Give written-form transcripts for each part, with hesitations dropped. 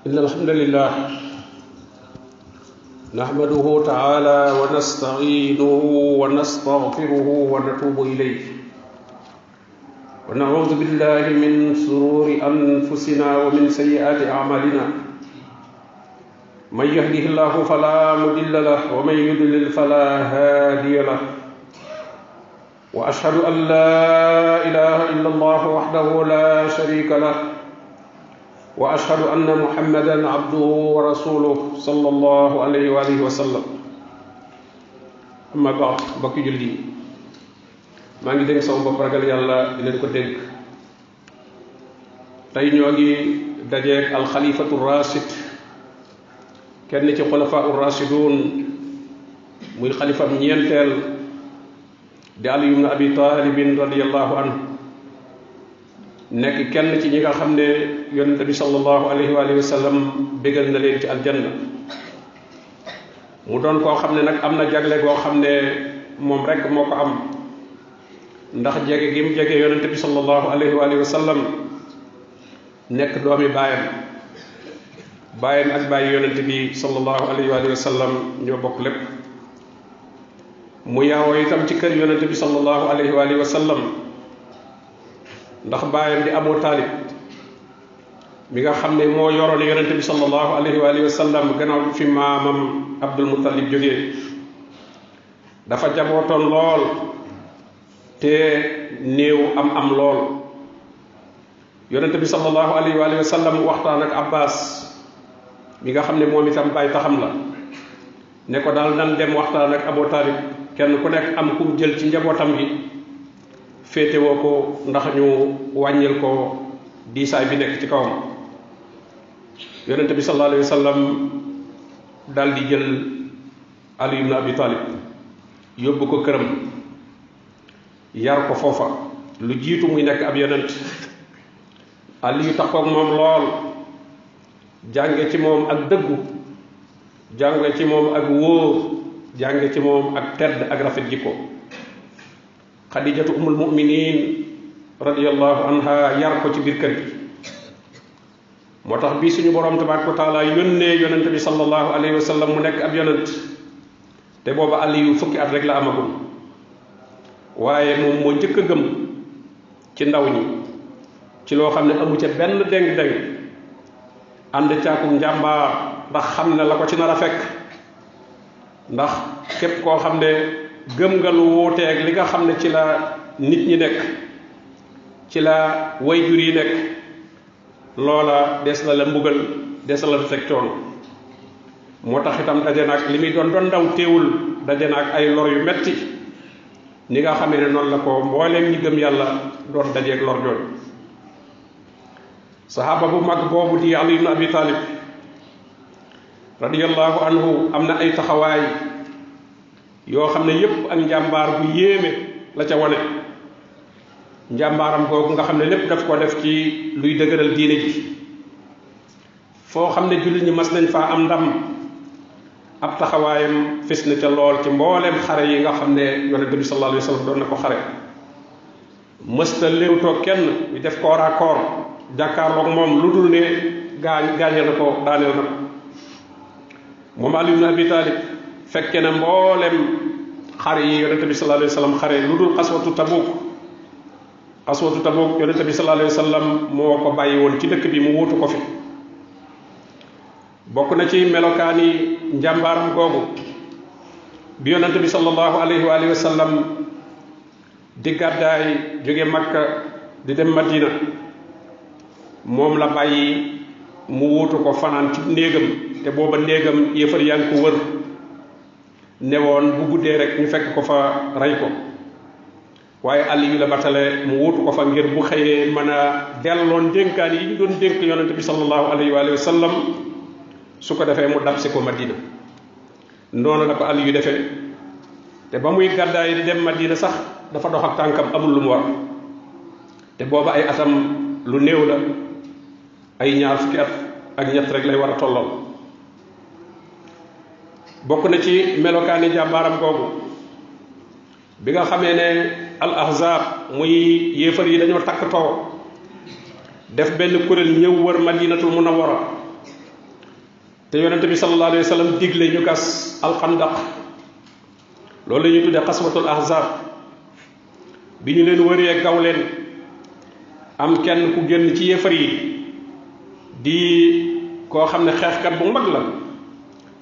إن الحمد لله نحمده تعالى ونستعينه ونستغفره ونتوب إليه ونعوذ بالله من شرور أنفسنا ومن سيئات أعمالنا من يهده الله فلا مضل له ومن يضلل فلا هادي له وأشهد أن لا إله إلا الله وحده لا شريك له وأشهد أن محمدا عبده ورسوله صلى الله عليه وآله وسلم أما بعد بكي جلدي ما ngi dénk sama bopp ragal yàlla di leen ko dénk tey ñoo ngi dajeek alxalifatu rashid kenn ci xulafa urrashidun muy xalifam ñeenteel di Ali ibn Abi Talib radiyallahu anhu nekk kenn ci ñi nga xam ne yonente bi sallallahu alayhi wa sallam bégal na leen ci aljanna mu doon koo xam ne nag am na jagle goo xam ne moom rek moo ko am ndax jege gi mu jege yonente bi sallallahu alayhi wa sallam nekk doomi baayam ak bàyyi yonente bi sallallahu alayhi wa sallam ñoo bokk lépp mu yaawoo itam ci kër yonente bi sallallahu alayhi wa sallam ndax baayam di Abu Talib mi nga xam ne moo yoroon yonente bi sallallahu alayhi wa sallam gannaaw fi maamam Abdul Muttalib jógee dafa jabootoon lool te néew am lool yonente bi sallallahu alayhi wa sallam waxtaan ak Abbas mi nga xam ne moom itam bàyyi taxam la ne ko daal nan dem waxtaan ak Abu Talib kenn ku nekk am kum jël ci njabootam gi féetewoo ko ndax ñu wàññil ko diisaay bi nekk ci kawam yonente bi sallallahu alayhi wa sallam daal di jël Ali ibn Abi Talib yóbbu ko këram yar ko foofa lu jiitu muy nekk ab yonent Ali yu taxoog moom lool jànge ci moom ak dëggu jànge ci moom ak wóor jànge ci moom ak tedd ak rafet jikko Xadijatu umul mu'minin radiyallahu anha yar ko ci biir kër gi moo tax bii suñu borom tabaaraka wa taala yónnee yonent bi sallallahu alayhi wa sallam mu nekk ab yonent te booba Aliyu fukki at rek la amagul waaye moom moo njëkk a gëm ci ndaw ñi ci loo xam ne amu ca benn déng-déng ànd caakum njàmbaar ndax xam ne la ko ci nar a fekk ndax képp koo xam ne gëm nga lu wuuteeg li nga xam ne ci la nit ñi nekk ci la wayjur yi nekk loola des na la mbugal des na la teg coono moo tax itam daje naag li muy doon ndaw teewul daje naag ay lor yu metti ni nga xam ne noonu la ko mbooleem ñi gëm yàlla doon dajeeg lor jooju saxaaba bu mag boobu di Ali ibn Abi Talib radiyallahu anhu am na ay taxawaay yoo xam ne yépp ak njàmbaar bu yéeme la ca wane njàmbaaram googu nga xam ne lépp daf ko def ci luy dëgëral diine ji foo xam ne jullit ñi mas nañ faa am ndam ab taxawaayam fes na ca lool ci mbooleem xare yi nga xam ne yonent bi sallallahu alayhi wa sallam doon na ko xare mësta léewtoo kenn ñu def corps à corps jàkkaarloog moom lu dul ne gaañe na ko daaneel na ko moom Ali ibn Abi Talib fekke na mboolem xare yi yonente bi sallallahu alayhi wa sallam xare lu dul xaswatu Tabuk yonente bi sallallahu alayhi wa sallam moo ko bàyyi woon ci dëkk bi mu wuutu ko fi bokk na ci melokaani njàmbaaram googu bi yonente bi sallallahu alayhi wa sallam di gàddaay jóge Makka di dem Madina moom la bàyyi mu wuutu ko fanaan ci néegam te booba néegam yëfar yaa ngi ko wër newoon bu guddee rek ñu fekk ko fa rey ko waaye Ali yu la batale mu wuutu ko fa ngir bu xëyee mën a delloon dénkaan yi ñu doon dénk yonente bi sallallahu alayhi wa sallam su ko defee mu dab si ko Madina noonu la ko Ali yu defee te ba muy gàddaay di dem Madina sax dafa dox ak tànkam amul lu mu war te booba ay atam lu néew la ay ñaar fukki at ak ñett rek lay war a tollool bokk na ci melokaani jàmbaaram googu bi nga xamee ne al ahzab muy yéefar yi dañoo takk too def benn kuréel ñëw wër madinatul munawwara te yonente bi sallallahu alayhi wa sallam digle ñu gas alxandaq loolu la ñuy tuddee xaswatul ahzab bi ñu leen wëree gaw leen am kenn ku génn ci yéefar yi di koo xam ne xeexkat bu mag la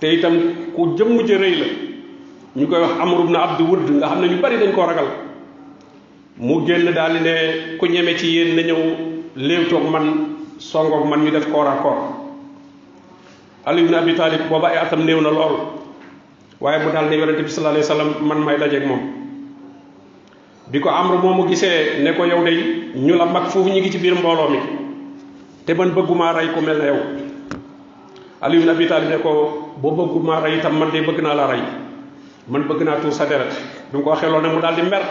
te itam ku jëmm ja rëy la ñu koy wax Amr ibn Abd Wudd nga xam ne ñu bari dañ koo ragal mu génn daal di ne ku ñeme ci yéen na ñëw léewtoog man songoog man ñu def koor à koor Ali ibn Abi Talib booba ay atam néew na lool waaye mu daal ne yonente bi sallallahu alayhi wasallam man may dajeeg moom bi ko Amr moomu gisee ne ko yow day ñu la mag foofu ñu ngi ci biir mbooloo mi te man bëggumaa rey ku mel ne yow Ali ibn Abi Talib ne ko boo bëggumaa rey itam man de bëgg naa la rey man bëgg naa tuur sa deret bi mu ko waxee loolu ne mu daal di mer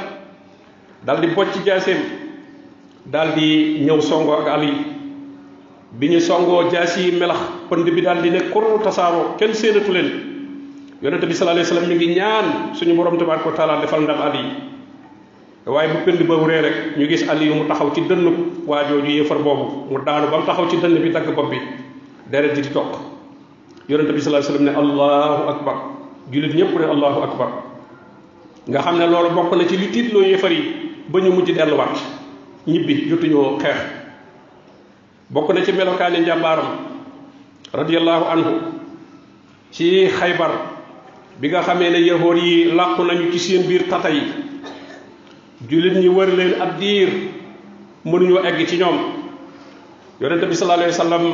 daal di bocc jaaseem daal di ñëw songoo ak Ali bi ñu songoo jaas yi melax pënd bi daal di ne kur tasaaroo kenn séenatu leen yonente bi sallallahu alayhi wasallam ñu ngi ñaan suñu borom tabaaraka wa taala defal ndam Ali waaye bu pënd ba wuree rek ñu gis Ali yu mu taxaw ci dënn waa jooju yéefar boobu mu daanu ba mu taxaw ci dënn bi dagg bopp bi deret ji di toq yonente bi sallallahu alayhi wasallam ne allahu akbar jullit ñëpp ne allahu akbar nga xam ne loolu bokk na ci li tiitloo yéefar yi ba ñu mujj delluwaat ñibbi jotuñoo xeex bokk na ci melokaani njàmbaaram radiyallahu anhu ci Xaybar bi nga xamee ne yahoor yi làqu nañu ci seen biir tata yi jullit ñi wër leen ab diir mënuñoo egg ci ñoom yonente bi sallallahu alayhi wasallam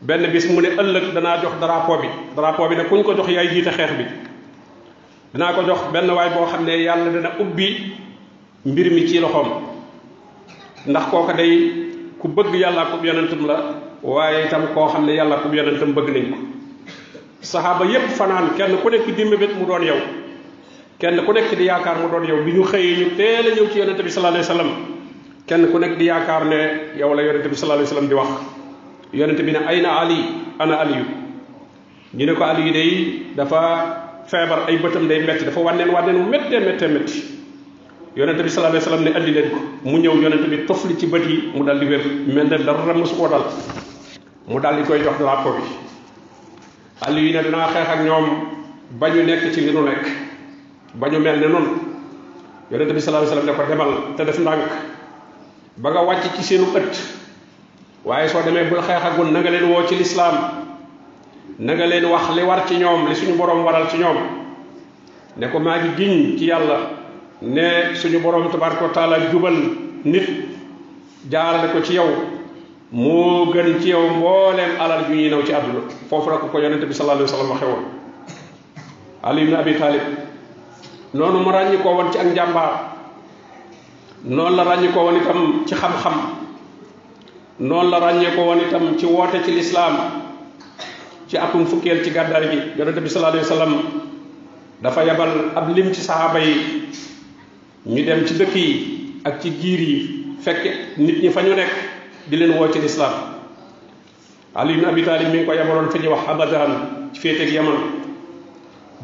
benn bis mu ne ëllëg danaa jox drapeau bi ne kuñ ko jox yaay jiite xeex bi dinaa ko jox benn waay boo xam ne yàlla dina ubbi mbir mi ci loxoom ndax kooka day ku bëgg yàlla ak yonentam la waaye itam koo xam ne yàlla ak yonentam bëgg nañ ko saxaaba yépp fanaan kenn ku nekk di mébét mu doon yow kenn ku nekk di yaakaar mu doon yow bi ñu xëyee ñu teel a ñëw ci yonente bi sallallahu alayhi wasallam kenn ku nekk di yaakaar ne yow la yonente bi sallallahu alayhi wasallam di wax yonente bi ne ayna Ali ana Aliyu ñu ne ko Aliyu day dafa feebar ay bëtam day metti dafa wànneen mu méttee métti yonente bi sallallahu alayhi wasallam ne andi leen ko mu ñëw yonente bi tofli ci bët yi mu dal di wér mel ne dara mosu koo dal mu dal di koy jox drapeau bi Aliyu ne dinaa xeex ak ñoom ba ñu nekk ci li nu nekk ba ñu mel ne noonu yonente bi sallallahu alayhi wasallam ne ko demal te def ndànk ba nga wàcc ci seenu ëtt waaye soo demee bul xeex agul na nga leen woo ci lislaam na nga leen wax li war ci ñoom li suñu borom waral ci ñoom ne ko maa ngi giñ ci yàlla ne suñu borom tabaraka wa taala jubal nit jaarale ko ci yow moo gën ci yow mbooleem alal ju ñuy naw ci àdduna foofu la ko yonente bi sallallahu alayhi wasallam waxee woon Ali ibn Abi Talib noonu mu ràññi koo woon ci ak njàmbaar noonu la ràññi koo woon itam ci xam-xam noonu la ràññee ko woon itam ci woote ci lislaam ci atum fukkeel ci gàddaay gi yonente bi sallallahu alayhi wasallam dafa yabal ab lim ci saxaaba yi ñu dem ci dëkk yi ak ci giir yi fekk nit ñi fa ñu nekk di leen woo ci lislaam Ali ibn Abi Talib mi ngi ko yabaloon fi ñuy wax Abadan ci féeteeg Yaman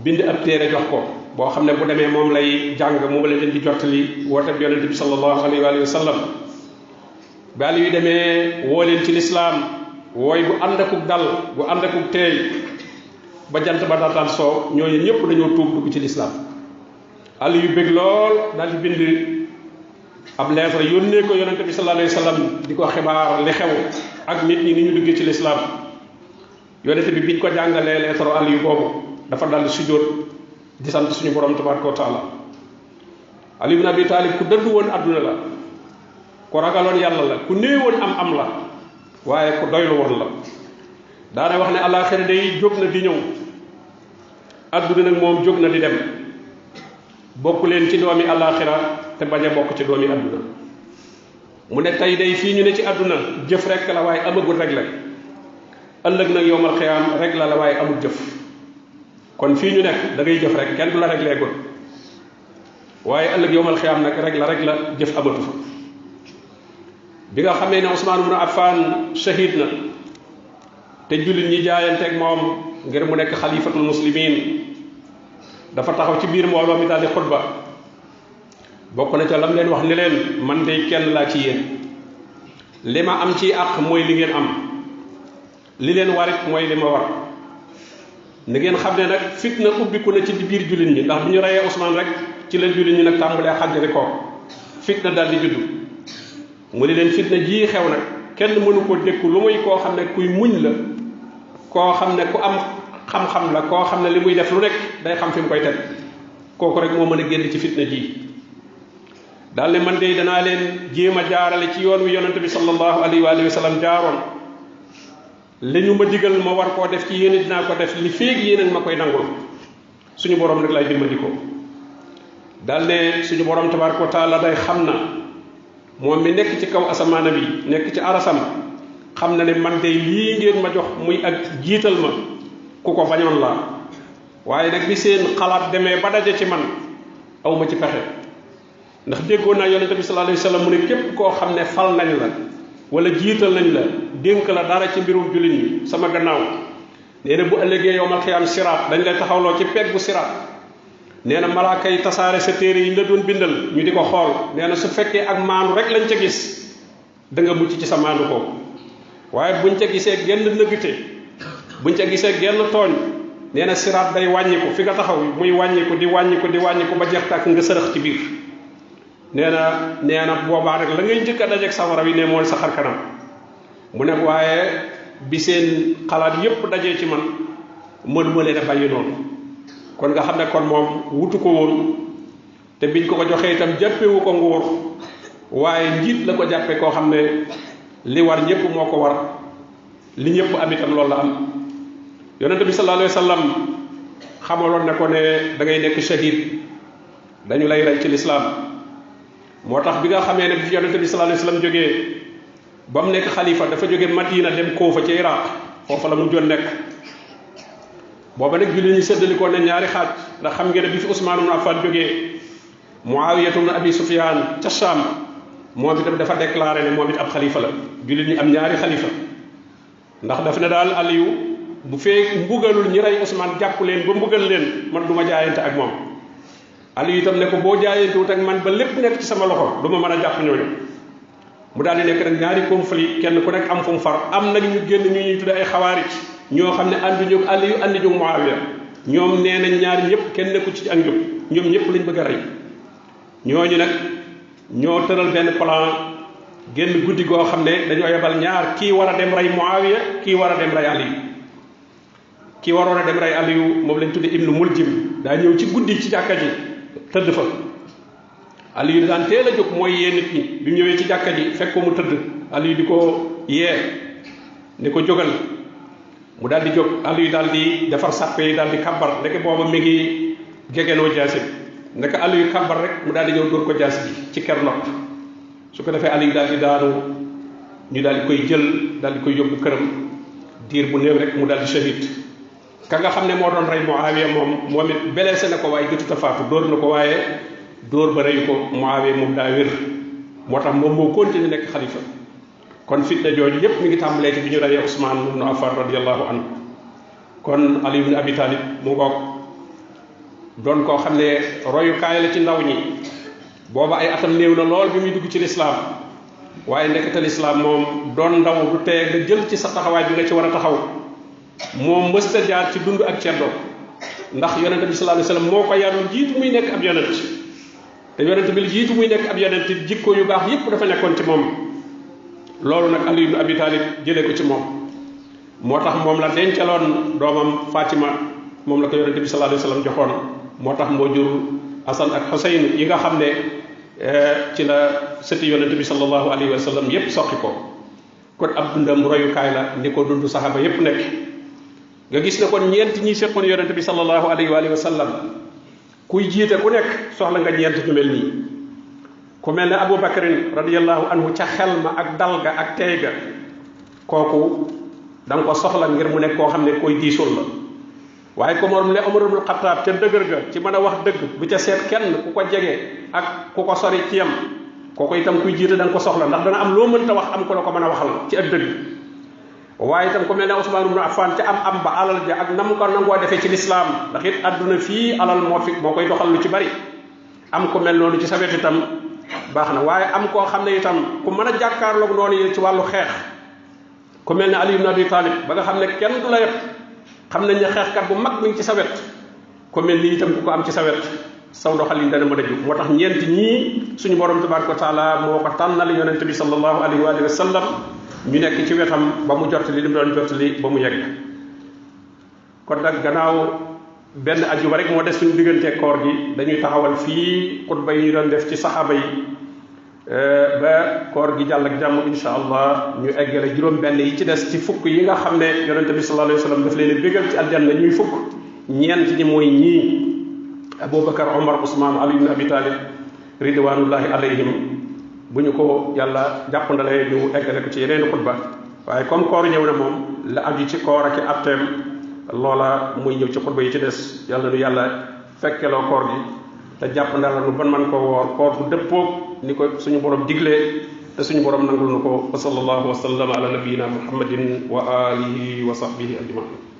bind ab téere jox ko boo xam ne bu demee moom lay jàng moom la leen di jottali woote bi yonente bi sallallahu alayhi wa sallam ba Ali yu demee woo leen ci lislaam wooy bu ànd akuk dal bu ànd akuk teey ba jant ba daataan soo ñooñu ñëpp dañoo tuub dugg ci lislaam Ali yu bëgg lool daal di bind ab lettre yónnee ko yonente bi sallallahu alayhi wa sallam di ko xibaar li xew ak nit ñi ni ñu duggee ci lislaam yonente bi biñ ko jàngalee lettre Ali yu boobu dafa dal di sujjóot di sant suñu borom tabaraka wa taala Ali ibn Abi Talib ku dëddu woon adduna la ku ragaloon yàlla la ku néewoon am la waaye ku doylu woon la daana wax ne àllaaxira day jóg na di ñëw adduna nag moom jóg na di dem bokk leen ci doomi àllaaxira te bañ a bokk ci doomi adduna mu ne tey day fii ñu ne ci adduna jëf rek la waaye amagul rek la ëllëg nag yowmal xiyaam rek la waaye amul jëf kon fii ñu nekk da ngay jëf rek kenn du la rek leegul waaye ëllëg yowmal xiyaam nag rek la jëf amatu fa bi nga xamee ne Usmaan ibn Affan shahid na te jullit ñi jaayanteeg moom ngir mu nekk xalifatul muslimin dafa taxaw ci biir mbooloo mi daal di xutba bokk na ca lam leen wax ni leen man de kenn laa ci yéen li ma am ci àq mooy li ngeen am li leen warit mooy li ma war ni ngeen xam ne nag fitna ubbiku na ci biir jullit ñi ndax bi ñu reyee Ousmane rek ci la jullit ñi nag tàmbalee xàjjale ko fitna daal di judd mu ni leen fitna jii xew nag kenn mënu ko dékku lu muy koo xam ne kuy muñ la koo xam ne ku am xam-xam la koo xam ne li muy def lu nekk day xam fi mu koy teg kooku rek moo mën a génn ci fitna ji daal ne man de danaa leen jéem a jaarale ci yoon wi yonente bi sallallahu alayhi wa sallam jaaroon li ñu ma digal ma war koo def ci yéen dinaa ko def li féeg yéen ma koy nangul suñu borom nag lay dimbali ko daal ne suñu borom tabaraka wa taala day xam na moom mi nekk ci kaw asamaana bi nekk ci arasam xam na ne man de lii ngeen ma jox muy ak jiital ma ku ko bañoon la waaye nag bi seen xalaat demee ba daje ci man aw ma ci pexe ndax déggoon naa yonente bi sallallahu alayhi wa sallam mu ne képp koo xam ne fal nañ la wala jiital nañ la dénk la dara ci mbirum jullit ñi sama gannaaw nee na bu ëllëgee yowmal xiyaam siraat dañ lay taxawloo ci peggu siraat nee na malaaka yi tasaare sa téere yi ñu la doon bindal ñu di ko xool nee na su fekkee ak maandu rek lañ ca gis da nga mucc ci sa maandu ko waaye buñ ca gisee genn nëggte buñ ca gisee genn tooñ nee na siraat day wàññiku fi nga taxaw muy wàññiku di wàññiku ba jeex tàkk nga sërëx ci biir nee na boobaa rek la ngay njëkk a dajeeg safara wi ne mooy sa xar kanam mu ne waaye bi seen xalaat yépp dajee ci man mënuma leen a bàyyi noonu kon nga xam ne kon moom wutu ko woon te biñ ko joxee itam jàppewu ko nguur waaye njiit la ko jàppe koo xam ne li war ñëpp moo ko war li ñëpp am itam loolu la am yonente bi sallallahu alayhi wa sallam xamaloon ne ko ne da ngay nekk shahid dañu lay rey ci lislaam moo tax bi nga xamee ne bi yonente bi sallallahu alayhi wa sallam jógee ba mu nekk xalifa dafa jóge Madina dem Kuufa ci Iraq foofa la mu joon nekk booba nag julli ñu séddalikoo ne ñaari xaaj ndax xam ngeen ne bi fi Usmaan ibn Affan jógee Muawiyatu ibn Abi Sufyaan ca Shaam moom itam dafa déclaré ne moom it ab xalifa la jullit ñi am ñaari xalifa ndax daf ne daal Aliyu bu fee mbugalul ñi rey Usmaan jàpp leen ba mbugal leen man du ma jaayante ak moom Aliyu itam ne ko boo jaayantewut ak man ba lépp nekk ci sama loxo du ma mën a jàpp ñooñu mu daal di nekk nag ñaari conflit kenn ku nekk am fu mu far am nag ñu génn ñu ñuy tudde ay xawaarij ñoo xam ne ànduñu ak Aliyu ànduñu ak Muawiya ñoom nee nañ ñaari ñëpp kenn nekku ci ak njub ñoom ñëpp lañ bëgg a rey ñooñu nag ñoo tëral benn plan génn guddi goo xam ne dañoo yebal ñaar kii war a dem rey Muawiya kii war a dem rey Aliyu kii waroon a dem rey Aliyu moom lañ tudde Ibnu Muljim daa ñëw ci guddi ci jàkka ji tëdd fa Aliyu daan teel a jóg mooy yee nit ñi bi mu ñëwee ci jàkka ji fekk ko mu tëdd Aliyu di ko yee ni ko jógal mu daal di jóg Aliyu daal di defar sàppe yi daal di kabbar ndeke booba mi ngi gegenoo jaasi bi ndeke Aliyu kabbar rek mu daal di ñëw dóor ko jaasi bi ci ker nopp su ko defee Aliyu daal di daanu ñu daal di koy jël daal di koy yóbbu këram diir bu néew rek mu daal di shahid ka nga xam ne moo doon rey Muawiya moom it blessé na ko waaye jotut a faatu dóor na ko waaye dóor ba reyu ko Muawiya moom daa wér moo tax moom moo continué nekk xalifa kon fitna jooju yépp mi ngi tàmbalee ci bi ñu reyee Usmaan ibn Affan radiyallahu anhu kon Ali ibn Abi Talib mu ngoog doon koo xam ne royukaay la ci ndaw ñi booba ay atam néew na lool bi muy dugg ci lislaam waaye nekkate lislaam moom doon ndaw du tee nga jël ci sa taxawaay bi nga ci war a taxaw moom mësta jaar ci dund ak ceddo ndax yonente bi sallallahu alayhi wasallam moo ko yaroon jiitu muy nekk ab yonent te yonent bi jiitu muy nekk ab yonent jikko yu baax yépp dafa nekkoon ci moom loolu nag Ali ibn Abi Talib jëlee ko ci moom moo tax moom la dencaloon doomam Fatima moom la ko yonent bi sallallahu alayhi wasallam joxoon moo tax moo jur Hasan ak Husayn yi nga xam ne ci la sëti yonent bi sallallahu alayhi wasallam yépp soqi ko kon ab dundam royukaay la ni ko dund saxaaba yépp nekk nga gis ne kon ñeent ñi seqoon yonent bi sallallahu alayhi wa sallam kuy jiite ku nekk soxla nga ñeent ñu mel nii ku mel ne Abu Bakrin radiyallahu anhu ca xel ma ak dal ga ak tey ga kooku da nga ko soxla ngir mu nekk koo xam ne koy diisul la waaye ko moom ne Umar ibn Khattab ca dëgër ga ci mën a wax dëgg bu ca seet kenn ku ko jege ak ku ko sori ci yam kooku itam kuy jiite da nga ko soxla ndax dana am loo mënta wax am ko la ko mën a waxal ci ak dëgg waaye itam ku mel ne Usmaan ibn Affan ca am ba alal ja ak nam ko nangoo defee ci lislaam ndax it àdduna fii alal moo koy doxal lu ci bari am ko mel noonu ci sa wet itam baax na waaye am koo xam ne itam ku mën a jàkkaarloog noonu yi ci wàllu xeex ku mel ne Ali ibn Abi Talib ba nga xam ne kenn du la yëpp xam nañ ne xeexkat bu mag mi ngi ci sa wet ku mel ni itam ku ko am ci sa wet saw doxalin dana mën a jub moo tax ñeent ñii suñu borom tabaraka wa taala moo ko tànnal yonente bi sallallahu alayhi wa sallam ñu nekk ci wetam ba mu jottali li mu doon jottali ba mu yegg kon nag gannaaw benn ajjuma rek moo des suñu diggante koor gi dañuy taxawal fii xutba yi ñu doon def ci saxaaba yi ba koor gi jàll ak jàmm insha allah ñu eggale juróom benn yi ci des ci fukk yi nga xam ne yonente bi sallallahu alayhi wa sallam daf leen bégal ci aljanna ñuy fukk ñeent ñi mooy ñii Abubakar Omar Ousmane Ali ibn Abi Talib ridwanullahi alayhim bu ñu ko yàlla jàppandalee ñu eggale ko ci yeneen xutba waaye comme koor ñëw na moom la aju ci koor ak atteem loola muy ñëw ci xutba yi ci des yàlla nu yàlla fekkeloo koor gi te jàppandala nu ban man ko woor koor bu dëppoog ni ko suñu borom diglee te suñu borom nangul nu ko wa sallallahu wa sallam ala nabiyina muhammadin wa alihi wa sahbihi ajmain